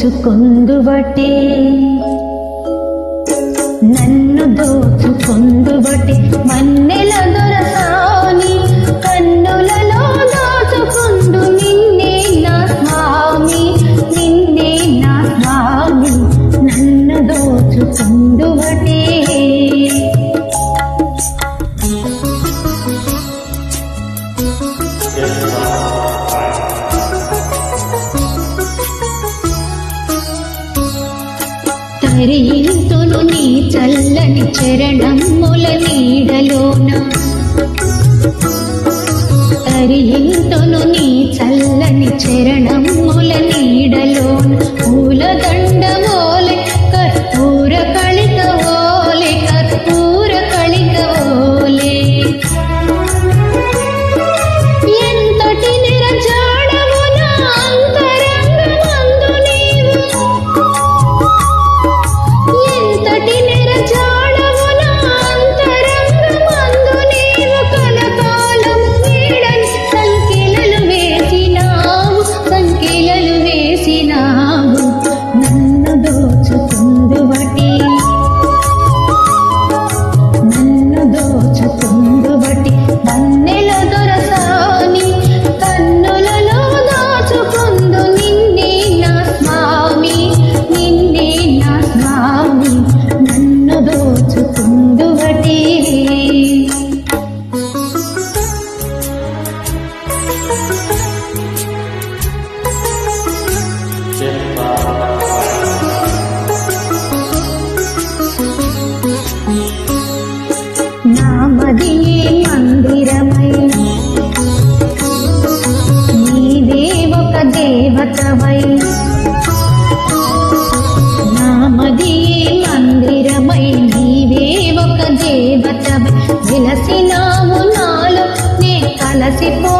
దోచుకొందువటే నన్ను దోచుకొందువటే మన్నెల దొరసాని కన్నులలో దాచుకొందు నిన్నే నా స్వామి నిన్నే నా స్వామి నన్ను దోచుకొందువటే తరింతును నీ చల్లని చరణముల నీడలోన తరింతును నీ చల్లని చరణముల నీడలోన పూలదండమోలే కర్పూర కళికవోలే కర్పూర కళికవోలే ఎంతటి నిరజాడము నా అంతరంగమందు నీవు ఎంతటి నిరజాడము నా అంతరంగమందు నీవు కలకాలము వీడని సంకెలలు వేసినావు సంకెలలు వేసినావు నన్ను దోచుకొందువటే నన్ను దోచుకొందువటే మన్నెల దొరసాని కన్నులలో దాచుకొందు నిన్నే నా స్వామి నిన్నే నా స్వామి నన్ను దోచుకొందువటే నామదియే మందిరమై నీవే ఒక దేవతవై నామదియే మందిరమై నీవే ఒక దేవతవై వెలసినావు నాలో నే కలసిపో